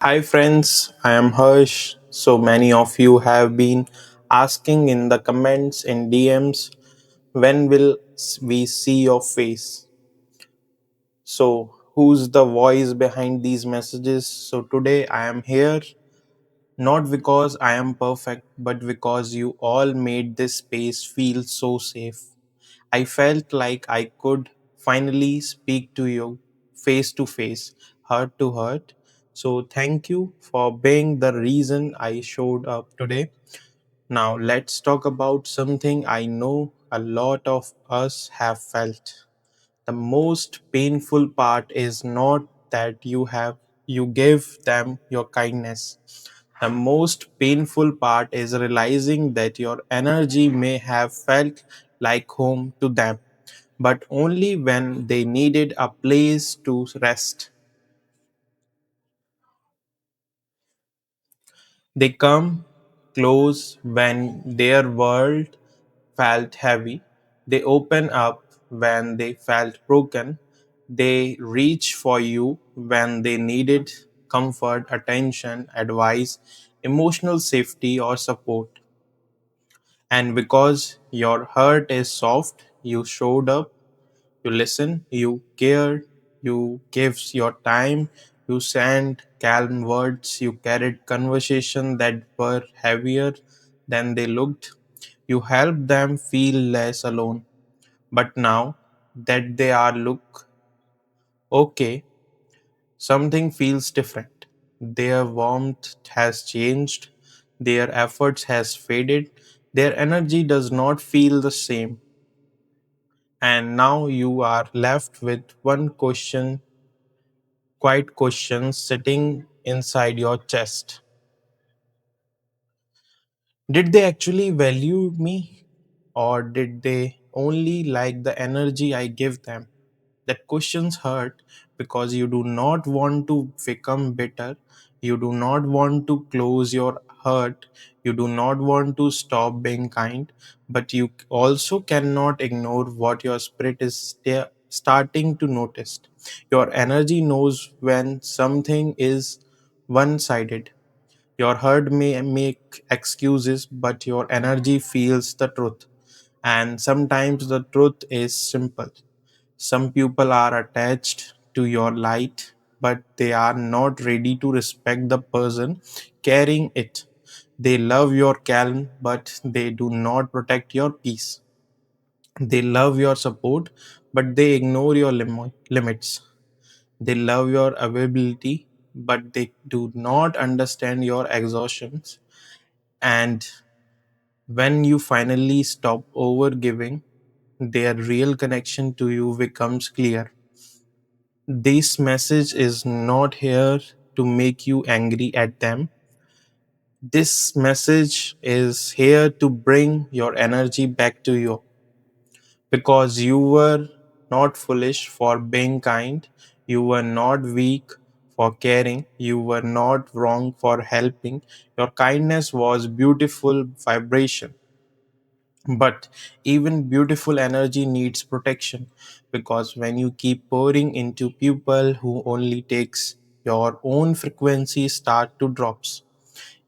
Hi, friends. I am Harsh. So many of you have been asking in the comments in DMs, when will we see your face? So, who's the voice behind these messages? So, today I am here not because I am perfect, but because you all made this space feel so safe. I felt like I could finally speak to you face to face, heart to heart. So, thank you for being the reason I showed up today. Now, let's talk about something I know a lot of us have felt. The most painful part is not that you give them your kindness. The most painful part is realizing that your energy may have felt like home to them, but only when they needed a place to rest. They come close when their world felt heavy. They open up when they felt broken. They reach for you when they needed comfort, attention, advice, emotional safety, or support. And because your heart is soft, you showed up. You listen, you cared, you gave your time, you sent calm words, you carried conversation that were heavier than they looked. You helped them feel less alone. But now that they are look okay, something feels different. Their warmth has changed, their efforts has faded, their energy does not feel the same. And now you are left with one question, quiet question sitting inside your chest. Did they actually value me? Or did they only like the energy I give them? That questions hurt because you do not want to become bitter. You do not want to close your heart. You do not want to stop being kind. But you also cannot ignore what your spirit is starting to notice. Your energy knows when something is one sided. Your heart may make excuses, but your energy feels the truth. And sometimes the truth is simple. Some people are attached to your light, but they are not ready to respect the person carrying it. They love your calm, but they do not protect your peace. They love your support, but they ignore your limits. They love your availability, but they do not understand your exhaustions. And when you finally stop overgiving, their real connection to you becomes clear. This message is not here to make you angry at them. This message is here to bring your energy back to you because you were not foolish for being kind, you were not weak for caring, you were not wrong for helping. Your kindness was beautiful vibration. But even beautiful energy needs protection because when you keep pouring into people who only takes your own frequency start to drops.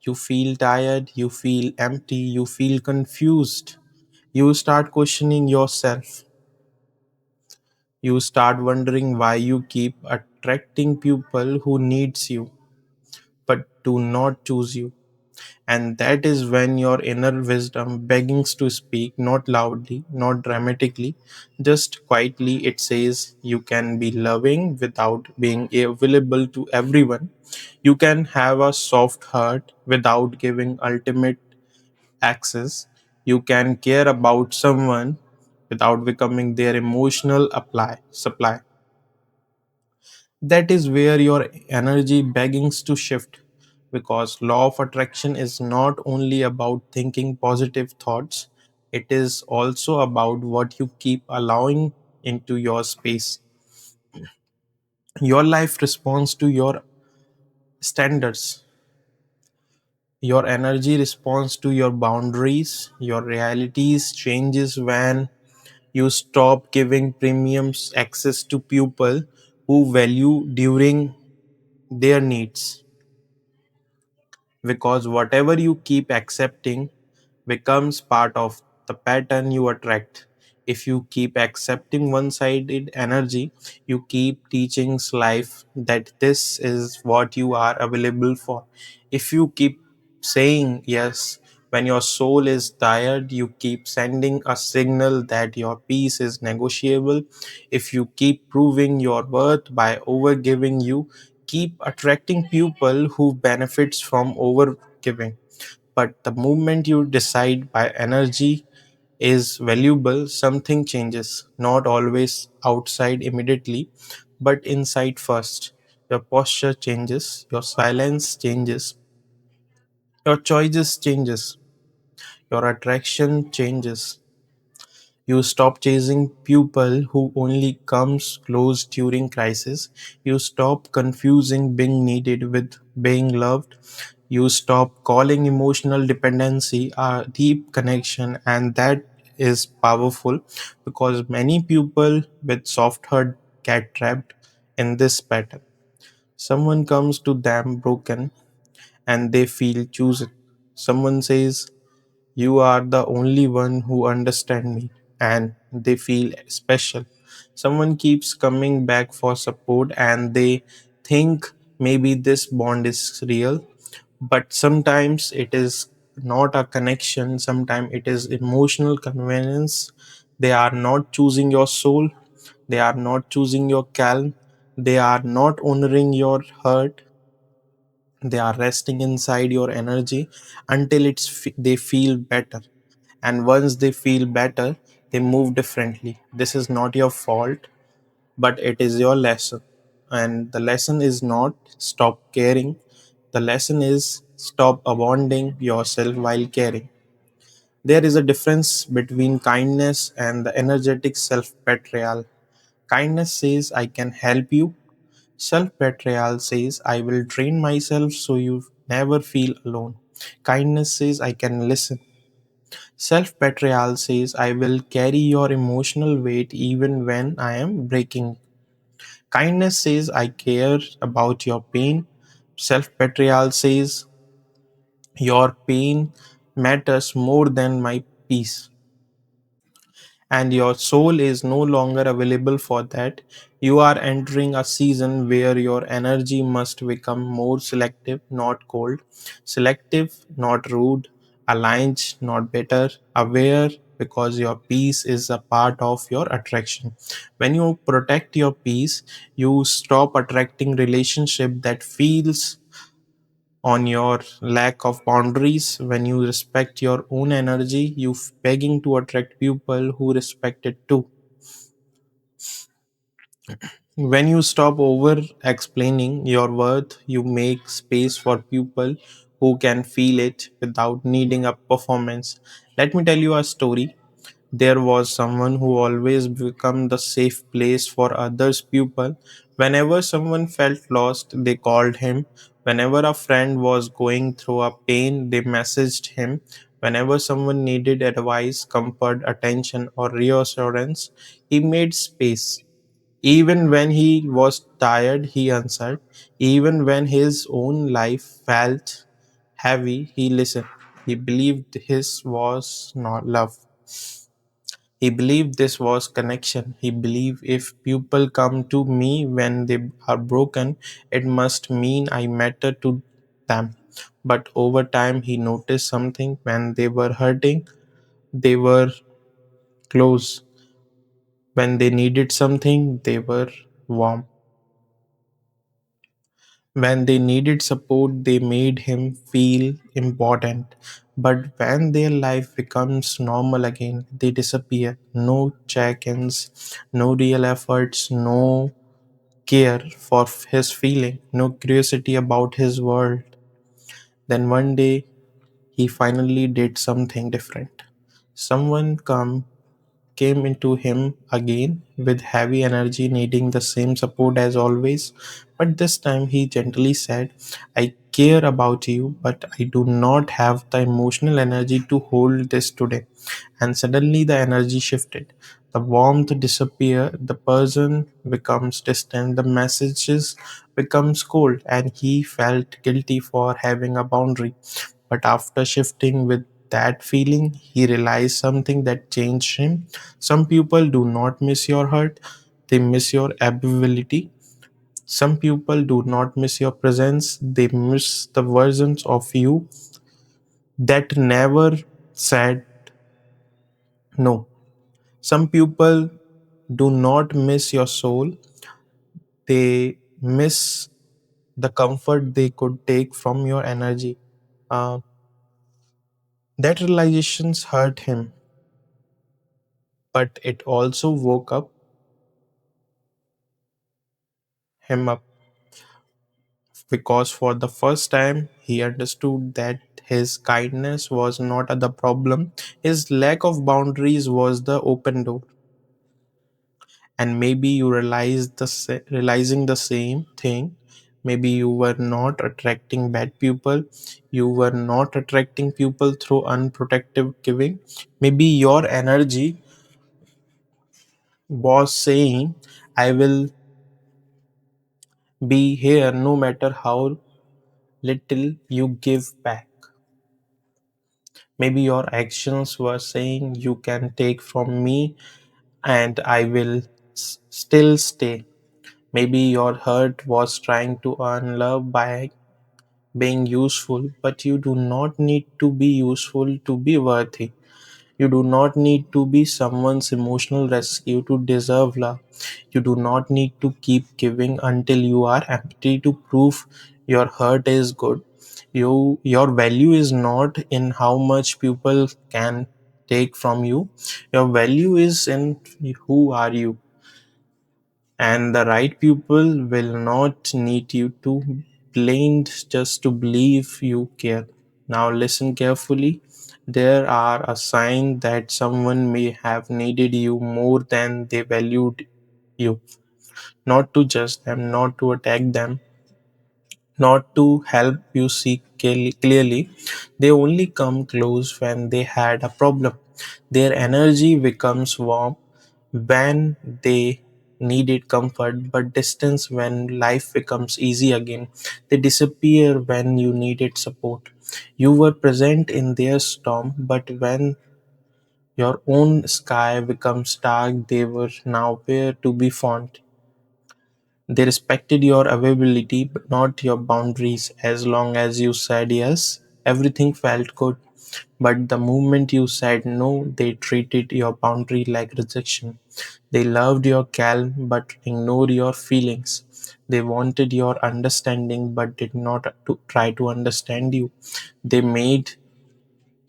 You feel tired, you feel empty, you feel confused. You start questioning yourself. You start wondering why you keep attracting people who needs you but do not choose you. And that is when your inner wisdom begins to speak, not loudly, not dramatically, just quietly. It says, you can be loving without being available to everyone. You can have a soft heart without giving ultimate access. You can care about someone without becoming their emotional supply. That is where your energy begins to shift because law of attraction is not only about thinking positive thoughts, it is also about what you keep allowing into your space. Your life responds to your standards. Your energy responds to your boundaries. Your realities changes when you stop giving premiums access to people who value during their needs. because whatever you keep accepting becomes part of the pattern you attract. If you keep accepting one sided energy, you keep teaching life that this is what you are available for. If you keep saying yes when your soul is tired, you keep sending a signal that your peace is negotiable. If you keep proving your worth by overgiving, you keep attracting people who benefits from overgiving. But the moment you decide by energy is valuable, something changes. Not always outside immediately, but inside first. Your posture changes, your silence changes, your choices changes, your attraction changes. You stop chasing people who only comes close during crisis. You stop confusing being needed with being loved. You stop calling emotional dependency a deep connection, and that is powerful because many people with soft heart get trapped in this pattern. Someone comes to them broken and they feel chosen. Someone says, "You are the only one who understand me," and they feel special. Someone keeps coming back for support and they think maybe this bond is real, but sometimes it is not a connection, sometimes it is emotional convenience. They are not choosing your soul, they are not choosing your calm, they are not honoring your hurt, they are resting inside your energy until they feel better, and once they feel better they move differently. This is not your fault, but it is your lesson. And the lesson is not stop caring, the lesson is stop abandoning yourself while caring. There is a difference between kindness and the energetic self betrayal. Kindness says, I can help you. Self betrayal says, I will drain myself so you never feel alone. Kindness says, I can listen. Self betrayal says, I will carry your emotional weight even when I am breaking. Kindness says, I care about your pain. Self betrayal says, your pain matters more than my peace. And your soul is no longer available for that. You are entering a season where your energy must become more selective, not cold, selective, not rude, aligned, not bitter, aware, because your peace is a part of your attraction. When you protect your peace, you stop attracting relationship that feels on your lack of boundaries. When you respect your own energy, you begging to attract people who respect it too. When you stop over explaining your worth, you make space for people who can feel it without needing a performance. Let me tell you a story. There was someone who always became the safe place for others' people. Whenever someone felt lost, they called him. Whenever a friend was going through a pain, they messaged him. Whenever someone needed advice, comfort, attention, or reassurance, he made space. Even when he was tired, he answered. Even when his own life felt heavy, he listened. He believed his was not love. He believed this was connection. He believed if people come to me when they are broken, it must mean I matter to them. But over time, he noticed something. When they were hurting, they were close. When they needed something, they were warm. When they needed support, they made him feel important. But when their life becomes normal again, they disappear. No check ins, no real efforts, no care for his feeling, no curiosity about his world. Then one day, he finally did something different. Someone came into him again with heavy energy, needing the same support as always. But this time he gently said, I care about you, but I do not have the emotional energy to hold this today. And suddenly the energy shifted. The warmth disappeared, the person becomes distant, the messages becomes cold, and he felt guilty for having a boundary. But after shifting with that feeling, he realized something that changed him. Some people do not miss your hurt, they miss your ability. Some people do not miss your presence, they miss the versions of you that never said no. Some people do not miss your soul, they miss the comfort they could take from your energy. Uh, that realizations hurt but it also woke him up because for the first time he understood that his kindness was not the problem, his lack of boundaries was the open door. And maybe you realizing the same thing. Maybe you were not attracting bad people, you were not attracting people through unprotective giving. Maybe your energy was saying, I will be here no matter how little you give back. Maybe your actions were saying, you can take from me and I will still stay. Maybe your hurt was trying to earn love by being useful, but you do not need to be useful to be worthy. You do not need to be someone's emotional rescue to deserve love. You do not need to keep giving until you are empty to prove your hurt is good. Your value is not in how much people can take from you. Your value is in who are you. And the right people will not need you to blind just to believe you care. Now listen carefully. There are a sign that someone may have needed you more than they valued you. Not to judge them, not to attack them, not to help you see clearly. They only come close when they had a problem. Their energy becomes warm when they needed comfort, but distance when life becomes easy again. They disappear when you needed support. You were present in their storm, but when your own sky becomes dark, they were nowhere to be found. They respected your availability but not your boundaries. As long as you said yes, everything felt good. But the moment you said no, they treated your boundary like rejection. They loved your calm but ignored your feelings. They wanted your understanding but did not try to understand you. They made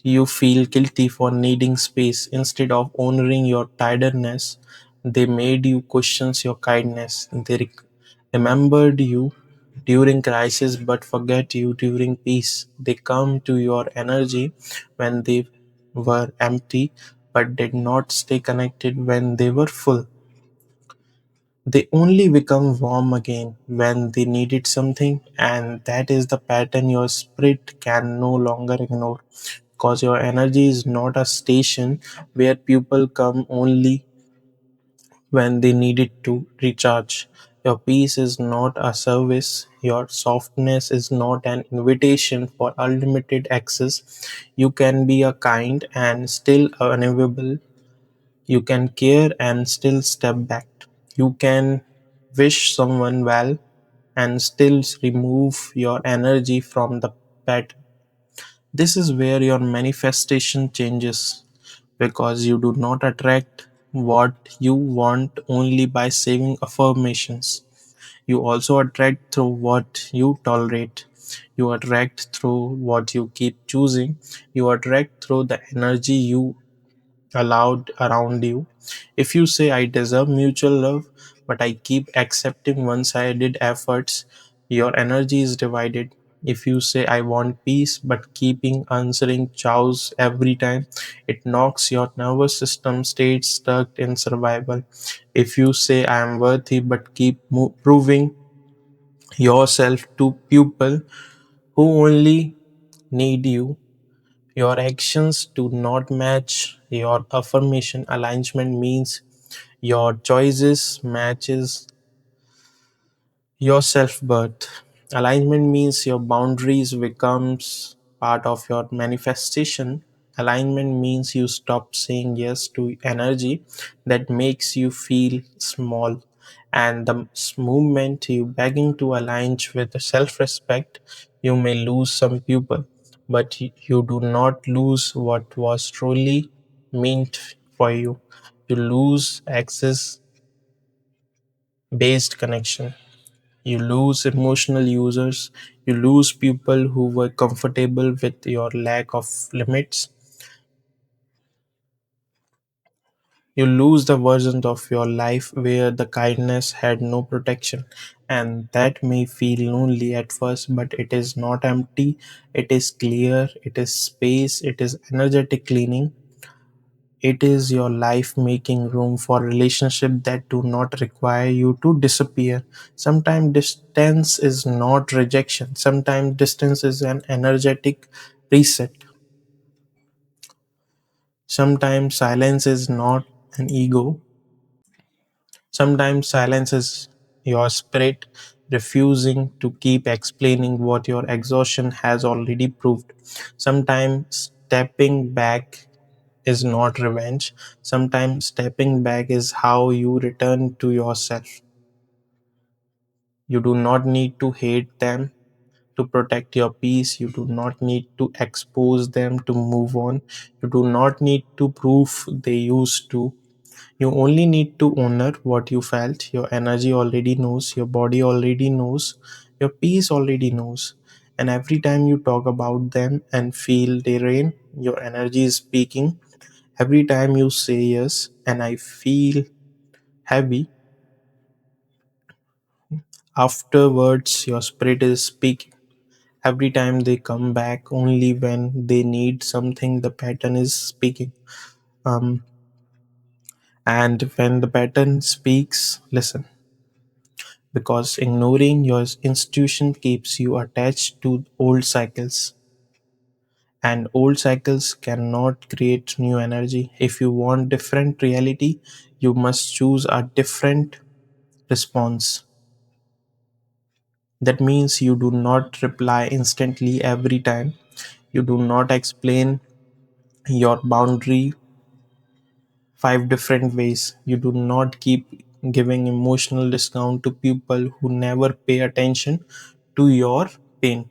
you feel guilty for needing space instead of honoring your tiredness. They made you question your kindness. They remembered you during crisis but forget you during peace. They come to your energy when they were empty but did not stay connected when they were full. They only become warm again when they needed something, and that is the pattern your spirit can no longer ignore. Because your energy is not a station where people come only when they need it to recharge. Your peace is not a service, your softness is not an invitation for unlimited access. You can be a kind and still unavailable. You can care and still step back. You can wish someone well and still remove your energy from the pattern. This is where your manifestation changes because you do not attract what you want only by saving affirmations. You also attract through what you tolerate. You attract through what you keep choosing. You attract through the energy you allowed around you. If you say, I deserve mutual love, but I keep accepting one sided efforts, your energy is divided. If you say, I want peace, but keeping answering chows every time, it knocks your nervous system state stuck in survival. If you say, I am worthy, but keep proving yourself to people who only need you, your actions do not match your affirmation. Alignment means your choices matches Your self-birth. Alignment means your boundaries becomes part of your manifestation. Alignment means you stop saying yes to energy that makes you feel small. And the movement you begging to align with self-respect, you may lose some people, but you do not lose what was truly meant for you. You lose access based connection. You lose emotional users. You lose people who were comfortable with your lack of limits. You lose the version of your life where the kindness had no protection. And that may feel lonely at first, but it is not empty. It is clear. It is space. It is energetic cleaning. It is your life making room for relationships that do not require you to disappear. Sometimes distance is not rejection. Sometimes distance is an energetic reset. Sometimes silence is not an ego. Sometimes silence is your spirit refusing to keep explaining what your exhaustion has already proved. Sometimes stepping back is not revenge. Sometimes stepping back is how you return to yourself. You do not need to hate them to protect your peace. You do not need to expose them to move on. You do not need to prove they used to. You only need to honor what you felt. Your energy already knows. Your body already knows. Your peace already knows. And every time you talk about them and feel they rain, your energy is speaking. Every time you say yes and I feel heavy, afterwards your spirit is speaking. Every time they come back only when they need something, the pattern is speaking. Um, and when the pattern speaks, listen, because ignoring your institution keeps you attached to old cycles. And old cycles cannot create new energy. If you want different reality, you must choose a different response. That means you do not reply instantly every time. You do not explain your boundary five different ways. You do not keep giving emotional discount to people who never pay attention to your pain.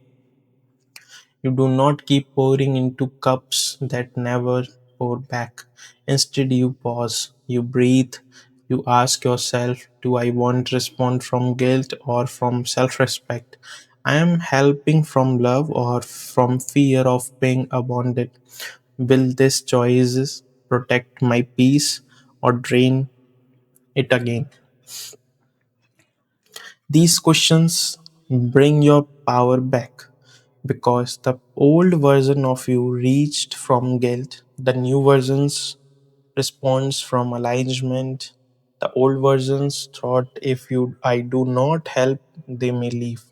You do not keep pouring into cups that never pour back. Instead, you pause, you breathe, you ask yourself, do I want to respond from guilt or from self respect? I am helping from love or from fear of being abandoned. Will this choices protect my peace or drain it again? These questions bring your power back because the old version of you reached from guilt, the new versions responds from alignment. The old versions thought if you I do not help, they may leave.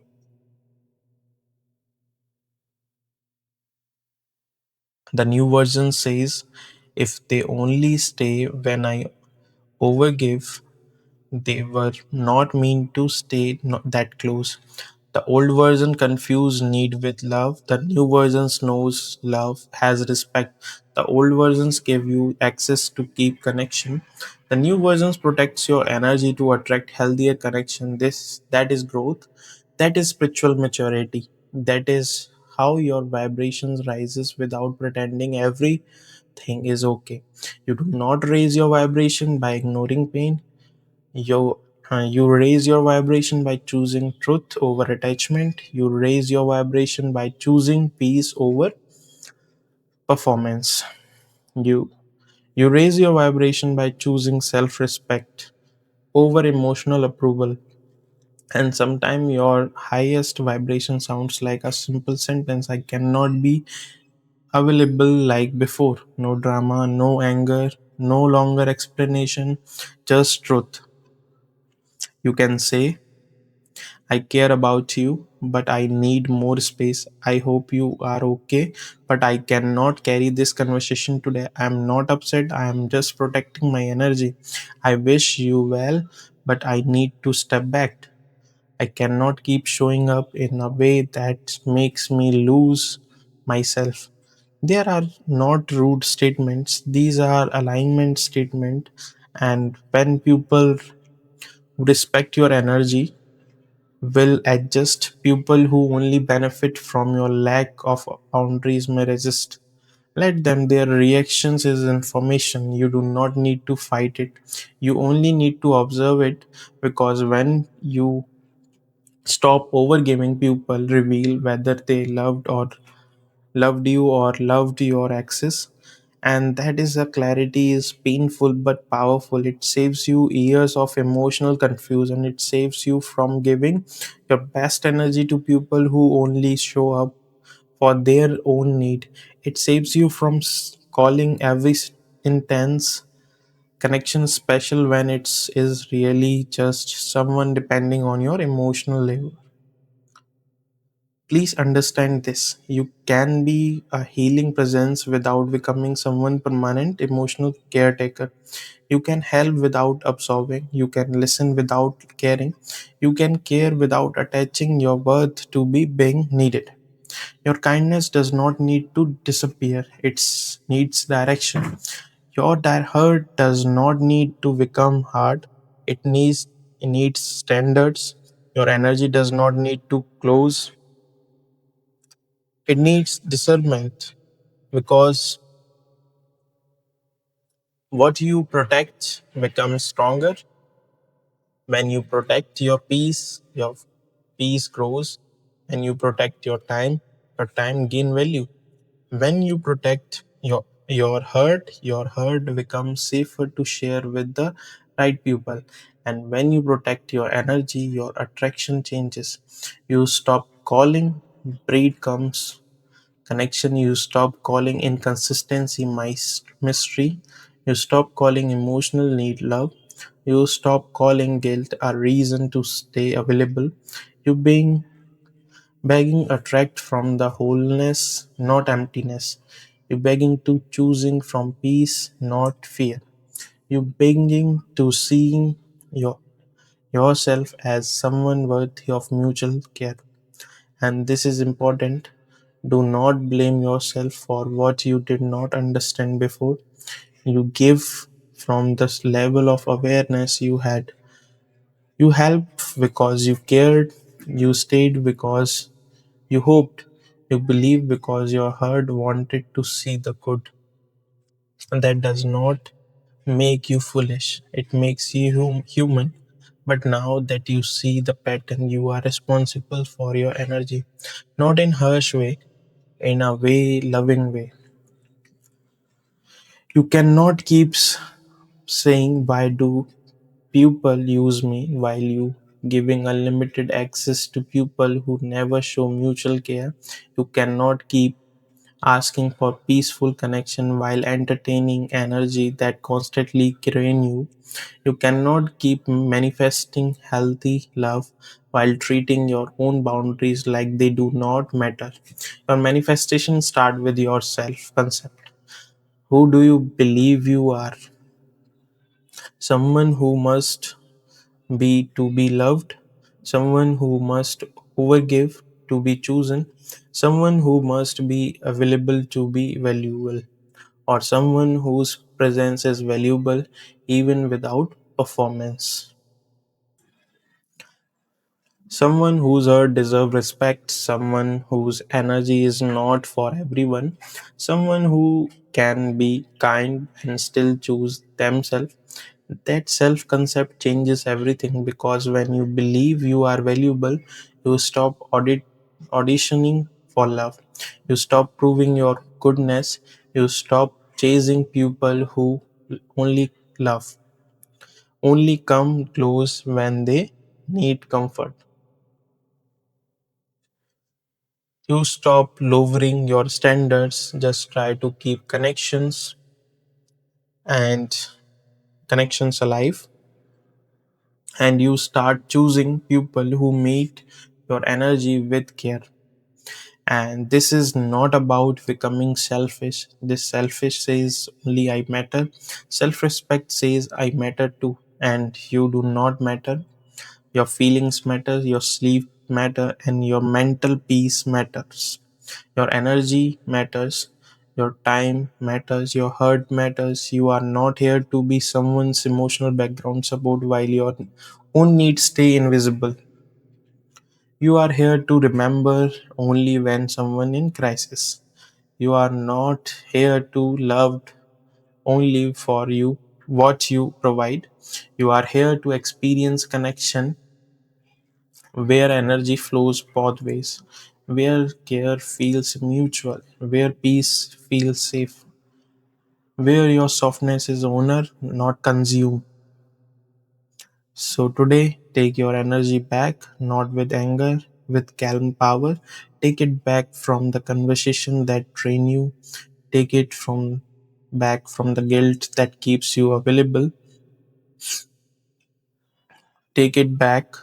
The new version says if they only stay when I overgive, they were not meant to stay that close. The old version confused need with love. The new version knows love has respect. The old versions give you access to keep connection. The new versions protects your energy to attract healthier connection. This that is growth. That is spiritual maturity. That is how your vibrations rises without pretending everything is okay. You do not raise your vibration by ignoring pain. You raise your vibration by choosing truth over attachment. You raise your vibration by choosing peace over performance. You you raise your vibration by choosing self-respect over emotional approval. And sometimes your highest vibration sounds like a simple sentence, I cannot be available like before. No drama, no anger, no longer explanation, just truth. You can say I care about you, but I need more space. I hope you are okay, but I cannot carry this conversation today. I am not upset. I am just protecting my energy. I wish you well, but I need to step back. I cannot keep showing up in a way that makes me lose myself. There are not rude statements, these are alignment statements. And when people respect your energy, will adjust. People who only benefit from your lack of boundaries may resist. Let them. Their reactions is information. You do not need to fight it. You only need to observe it, because when you stop overgiving, people reveal whether they loved you or loved your access. And that is a clarity is painful but powerful. It saves you years of emotional confusion. It saves you from giving your best energy to people who only show up for their own need. It saves you from calling every intense connection special when it's is really just someone depending on your emotional level. Please understand this. You can be a healing presence without becoming someone permanent emotional caretaker. You can help without absorbing. You can listen without caring. You can care without attaching your worth to be being needed. Your kindness does not need to disappear. It needs direction. Your hurt does not need to become hard. It needs standards. Your energy does not need to close. It needs discernment, because what you protect becomes stronger. When you protect your peace grows. When you protect your time gain value. When you protect your hurt becomes safer to share with the right people. And when you protect your energy, your attraction changes. You stop calling breed comes connection. You stop calling inconsistency mystery. You stop calling emotional need love. You stop calling guilt a reason to stay available. You being begging attract from the wholeness, not emptiness. You begging to choosing from peace, not fear. You begging to seeing yourself as someone worthy of mutual care. And this is important. Do not blame yourself for what you did not understand before. You give from this level of awareness you had. You helped because you cared. You stayed because you hoped. You believed because your heart wanted to see the good. And that does not make you foolish. It makes you human. But now that you see the pattern, you are responsible for your energy. Not in harsh way, in a way, loving way. You cannot keep saying, why do people use me, while you giving unlimited access to people who never show mutual care. You cannot keep asking for peaceful connection while entertaining energy that constantly drain you. You cannot keep manifesting healthy love while treating your own boundaries like they do not matter. Your manifestation start with your self concept. Who do you believe you are? Someone who must be to be loved, someone who must overgive to be chosen, someone who must be available to be valuable, or someone whose presence is valuable even without performance. Someone whose heart deserves respect, someone whose energy is not for everyone, someone who can be kind and still choose themselves. That self concept changes everything, because when you believe you are valuable, you stop auditioning for love. You stop proving your goodness. You stop chasing people who only love, only come close when they need comfort. You stop lowering your standards, just try to keep and connections alive. And you start choosing people who meet your energy with care. And this is not about becoming selfish. This selfish says only I matter. Self respect says I matter too, and you do not matter. Your feelings matter, your sleep matter, and your mental peace matters. Your energy matters, your time matters, your heart matters. You are not here to be someone's emotional background support while your own needs stay invisible. You are here to remember only when someone in crisis. You are not here to love only for you what you provide. You are here to experience connection where energy flows both ways, where care feels mutual, where peace feels safe, where your softness is honored, not consumed. So today, take your energy back, not with anger, with calm power. Take it back from the conversation that drain you. Take it from back from the guilt that keeps you available. Take it back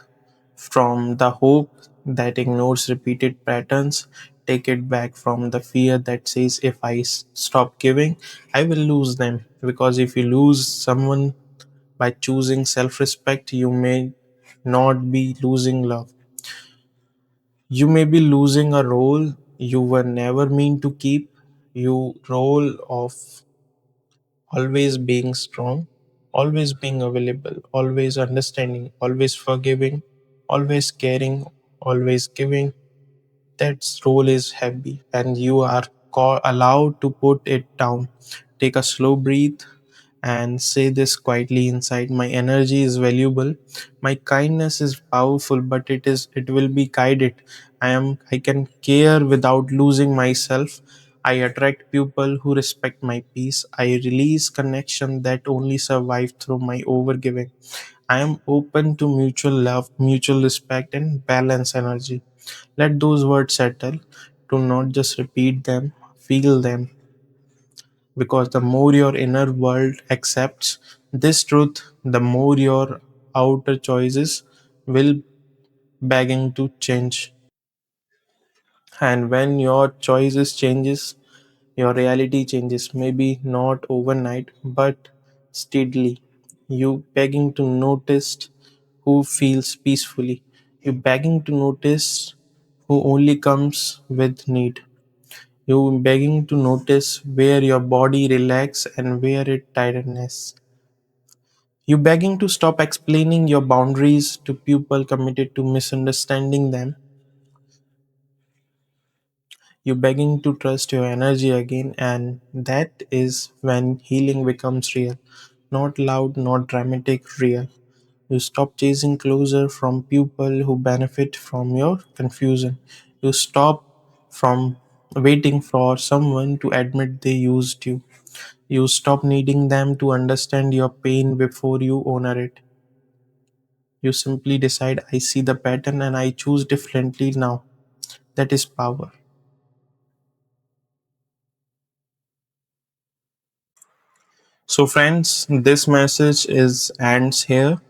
from the hope that ignores repeated patterns. Take it back from the fear that says, if I stop giving, I will lose them. Because if you lose someone by choosing self respect, you may not be losing love. You may be losing a role you were never meant to keep. You role of always being strong, always being available, always understanding, always forgiving, always caring, always giving. That role is heavy, and you are allowed to put it down. Take a slow breath and say this quietly inside. My energy is valuable. My kindness is powerful, but it will be guided. I can care without losing myself. I attract people who respect my peace. I release connection that only survive through my overgiving. I am open to mutual love, mutual respect, and balance energy. Let those words settle. Do not just repeat them, feel them, because the more your inner world accepts this truth, the more your outer choices will begging to change. And when your choices changes, your reality changes. Maybe not overnight, but steadily. You begging to notice who feels peacefully. You begging to notice who only comes with need. You begging to notice where your body relax and where it tiredness. You begging to stop explaining your boundaries to people committed to misunderstanding them. You begging to trust your energy again, and that is when healing becomes real. Not loud, not dramatic, real. You stop chasing closer from people who benefit from your confusion. You stop from waiting for someone to admit they used you. You stop needing them to understand your pain before you honor it. You simply decide, I see the pattern and I choose differently now. That is power. So, friends, this message is ends here.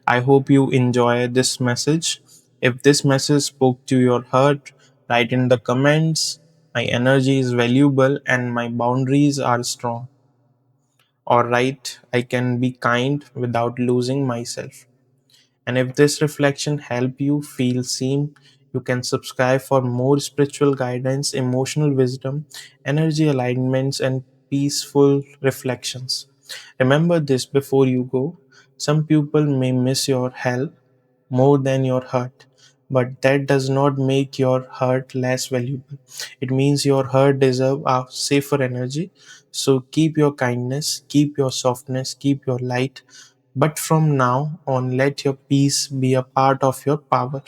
I hope you enjoy this message. If this message spoke to your heart, write in the comments. My energy is valuable and my boundaries are strong. Or write, I can be kind without losing myself. And if this reflection help you feel seen, you can subscribe for more spiritual guidance, emotional wisdom, energy alignments, and peaceful reflections. Remember this before you go. Some people may miss your help more than your hurt, but that does not make your hurt less valuable. It means your hurt deserve a safer energy. So keep your kindness, keep your softness, keep your light, but from now on, let your peace be a part of your power.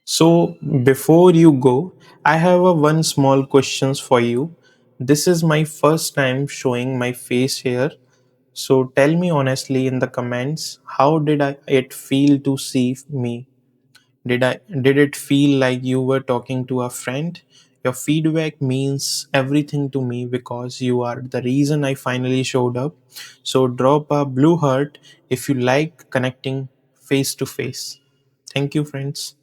So, before you go, I have a one small questions for you. This is my first time showing my face here. So, tell me honestly in the comments, how it feel to see me? Did it feel like you were talking to a friend? Your feedback means everything to me because you are the reason I finally showed up. So drop a blue heart if you like connecting face to face. Thank you, friends.